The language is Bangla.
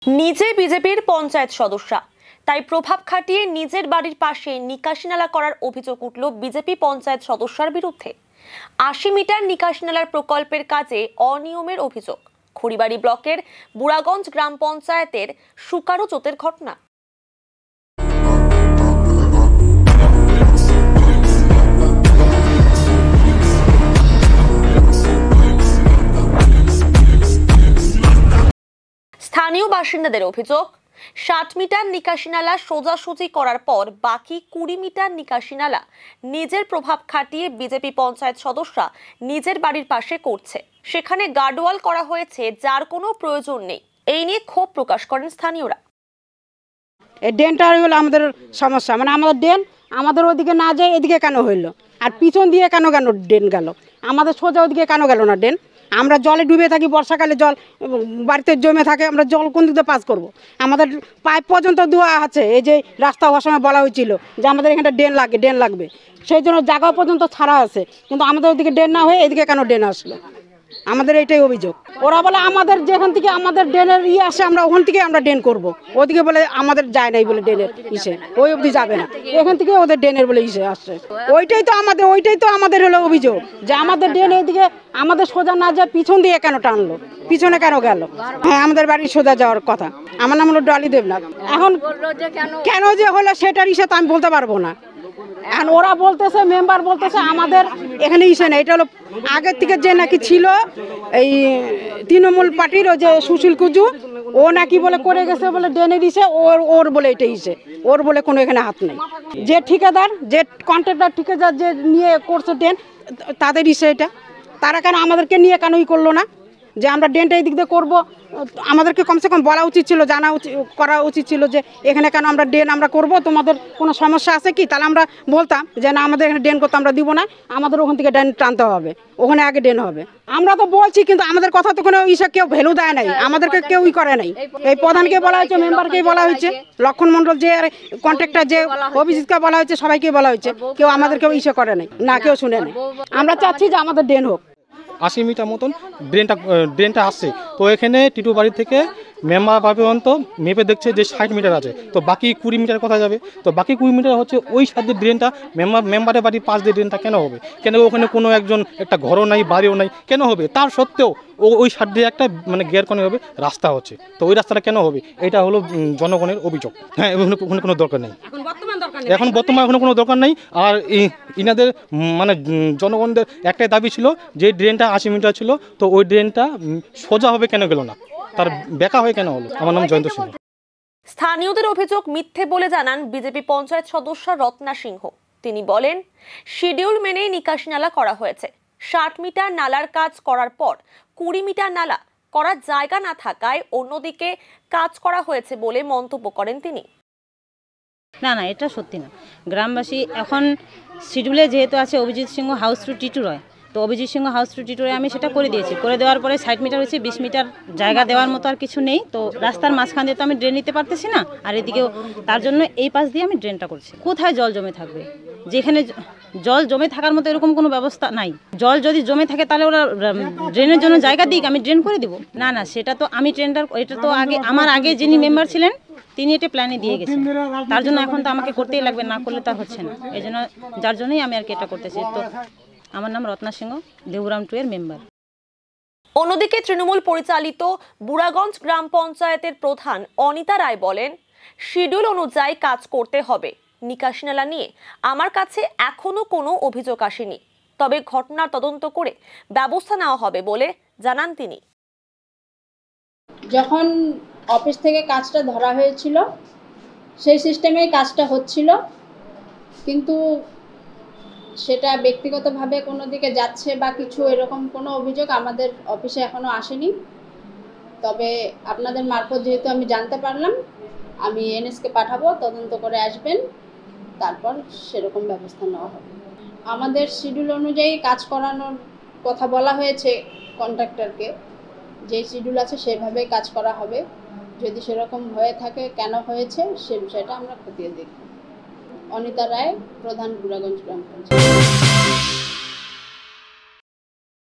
নিজে বিজেপির পঞ্চায়েত সদস্যা, তাই প্রভাব খাটিয়ে নিজের বাড়ির পাশে নিকাশি নালা করার অভিযোগ উঠল বিজেপি পঞ্চায়েত সদস্যার বিরুদ্ধে। ৮০ মিটার নিকাশি নালার প্রকল্পের কাজে অনিয়মের অভিযোগ। খড়িবাড়ি ব্লকের বুড়াগঞ্জ গ্রাম পঞ্চায়েতের সুকারুচোতের ঘটনা। স্থানীয় বাসিন্দাদের অভিযোগ, ৬০ মিটার নিকাশি নালা সোজাসুজি করার পর বাকি ২০ মিটার নিকাশি নালা নিজের প্রভাব খাটিয়ে বিজেপি পঞ্চায়েত সদস্যা নিজের বাড়ির পাশে করছে। সেখানে গার্ডওয়াল করা হয়েছে, যার কোনো প্রয়োজন নেই। এই নিয়ে ক্ষোভ প্রকাশ করেন স্থানীয়রা। এই ড্রেনটা হলো আমাদের সমস্যা, মানে আমাদের ড্রেন আমাদের ওদিকে না যায় এদিকে কেন হইলো, আর পিছন দিয়ে কেন কেন ড্রেন গেল, আমাদের সোজা ওদিকে কেন গেল না ড্রেন? আমরা জলে ডুবে থাকি, বর্ষাকালে জল বাড়িতে জমে থাকে, আমরা জল কোন দিকে পাস করব? আমাদের পাইপ পর্যন্ত দেওয়া আছে। এই যে রাস্তা হওয়ার সময় বলা হয়েছিল যে আমাদের এখানে ড্রেন লাগবে, সেই জন্য জায়গা পর্যন্ত ছাড়া আছে, কিন্তু আমাদের ওদিকে ড্রেন না হয়ে এদিকে কেন ড্রেন আসলো? আমাদের এইটাই অভিযোগ। ওরা বলে আমাদের যেখান থেকে আমাদের ড্রেনের আসে আমরা ওখান থেকে আমরা ড্রেন করবো, ওদিকে বলে আমাদের যায় নাই বলে ড্রেনের ইসে ওই অবধি যাবে না, এখান থেকে ওদের ড্রেনের বলে ইসে আসছে। ওইটাই তো আমাদের হলো অভিযোগ যে আমাদের ড্রেন এইদিকে আমাদের সোজা না যায় পিছন দিয়ে কেন টানলো, পিছনে কেন গেল? হ্যাঁ, আমাদের বাড়ির সোজা যাওয়ার কথা। আমার নাম হলো ডলি দেবনাথ। এখন কেন যে হলো সেটার ইসে তো আমি বলতে পারবো না। এখন ওরা বলতেছে, মেম্বার বলতেছে আমাদের এখানে ইসে নেই। এটা হলো আগের থেকে যে নাকি ছিল এই তৃণমূল পার্টির ওই যে সুশীল কুজু, ও নাকি বলে করে গেছে বলে ড্রেনের ইসে ওর বলে এটা ইসে, ওর বলে কোনো এখানে হাত নেই। যে ঠিকাদার, যে কন্ট্রাক্টর ঠিকাদার যে নিয়ে করছে ড্রেন, তাদের ইসে এটা। তারা কেন আমাদেরকে নিয়ে কেনই করলো না যে আমরা ড্রেনটা এই দিক দিয়ে করবো? আমাদেরকে কমসে কম বলা উচিত ছিল, করা উচিত ছিল যে এখানে কেন আমরা ড্রেন আমরা করবো, তোমাদের কোনো সমস্যা আছে কি? তাহলে আমরা বলতাম যে না, আমাদের এখানে ড্রেন করতে আমরা দিব না, আমাদের ওখান থেকে ড্রেন টানতে হবে, ওখানে আগে ড্রেন হবে। আমরা তো বলছি, কিন্তু আমাদের কথা তো কোনো ইসে কেউ ভ্যালু দেয় নাই, আমাদেরকে কেউই করে নাই। এই প্রধানকে বলা হয়েছে, মেম্বারকেই বলা হয়েছে, লক্ষণ মণ্ডল যে কন্ট্রাক্টর যে অভিজিৎকে বলা হয়েছে, সবাইকে বলা হয়েছে, কেউ আমাদেরকেও ইসে করে নাই, না কেউ শুনে নাই। আমরা চাচ্ছি যে আমাদের ড্রেন হোক। ৮০ মিটার মতন ড্রেনটা আসছে, তো এখানে টিটু বাড়ি থেকে মেম্বার পর্যন্ত মেপে দেখছে যে ৬০ মিটার আছে, তো বাকি ২০ মিটার কোথায় যাবে? তো বাকি ২০ মিটার হচ্ছে ওই সাথে ড্রেনটা মেম্বারের বাড়ির পাশ দিয়ে ড্রেনটা কেন হবে? কেন ওখানে কোনো একজন একটা ঘরও নাই, বাড়িও নাই, কেন হবে? তার সত্ত্বেও ওই সাইড দিয়ে একটা মানে গেরকনিভাবে রাস্তা হচ্ছে, তো ওই রাস্তাটা কেন হবে? এটা হলো জনগণের অভিযোগ। হ্যাঁ, ওখানে কোনো দরকার নেই, এখন বর্তমানে ওখানে কোনো দরকার নেই। আর ইনাদের মানে জনগণদের একটাই দাবি ছিল যে ড্রেনটা ৮০ মিটার ছিল, তো ওই ড্রেনটা সোজা হবে কেন গেল না, তার বেঁকা হয়ে কেন হলো? আমার নাম জয়ন্ত সিংহ। স্থানীয়দের অভিযোগ মিথ্যে বলে জানান বিজেপি পঞ্চায়েত সদস্য রত্না সিংহ। তিনি বলেন, শিডিউল মেনেই নিকাশি নালা করা হয়েছে। ৬০ মিটার নালার কাজ করার পর ২০ মিটার নালা করার জায়গা না থাকায় অন্যদিকে কাজ করা হয়েছে বলে মন্তব্য করেন তিনি। না, এটা সত্যি না। গ্রামবাসী এখন শিডিউলে যেহেতু আছে অভিজিৎ সিংহ হাউস টু টিটু রয়, তো অভিজিৎ সিংহ হাউস টু টিটু রয় আমি সেটা করে দিয়েছি। করে দেওয়ার পরে ৬০ মিটার হয়েছে, ২০ মিটার জায়গা দেওয়ার মতো আর কিছু নেই। তো রাস্তার মাঝখান দিয়ে তো আমি ড্রেন নিতে পারতেছি না, আর এদিকেও তার জন্য এই পাশ দিয়ে আমি ড্রেনটা করছি। কোথায় জল জমে থাকবে? যেখানে জল জমে থাকার মতো এরকম কোনো ব্যবস্থা নাই। জল যদি জমে থাকে তাহলে ওরা ড্রেনের জন্য জায়গা দিক, আমি ড্রেন করে দিব। না, সেটা তো আমি এটা তো আমার আগে যিনি মেম্বার ছিলেন তিনি এটা প্ল্যানে দিয়ে গেছেন, তার জন্য এখন তো আমাকে করতেই লাগবে, না করলে তা হচ্ছে না। এই জন্য যার জন্যই আমি আর কি এটা করতেছি। তো আমার নাম রত্না সিংহ, দেউরাম 2 এর মেম্বার। অন্যদিকে তৃণমূল পরিচালিত বুড়াগঞ্জ গ্রাম পঞ্চায়েতের প্রধান অনিতা রায় বলেন, শিডিউল অনুযায়ী কাজ করতে হবে। নিকাশি নালা নিয়ে আমার কাছে এখনো কোনো অভিযোগ আসেনি, তবে ঘটনার তদন্ত করে ব্যবস্থা নেওয়া হবে বলে জানান তিনি। যখন অফিস থেকে কাজটা ধরা হয়েছিল সেই সিস্টেমেই কাজটা হচ্ছিল, কিন্তু সেটা ব্যক্তিগতভাবে কোনো দিকে যাচ্ছে বা কিছু এরকম কোনো অভিযোগ আমাদের অফিসে এখনো আসেনি। তবে আপনাদের মারফত যেহেতু আমি জানতে পারলাম, আমি এনএসকে পাঠাবো, তদন্ত করে আসবেন, তারপর সেরকম ব্যবস্থা নেওয়া হবে। আমাদের শিডিউল অনুযায়ী কাজ করানোর কথা বলা হয়েছে কন্ট্রাক্টরকে, যে শিডিউল আছে সেভাবেই কাজ করা হবে। যদি সেরকম হয়ে থাকে, কেন হয়েছে সে বিষয়টা আমরা খতিয়ে দেখব। অনিতা রায়, প্রধান, বুড়াগঞ্জ গ্রাম পঞ্চায়েত।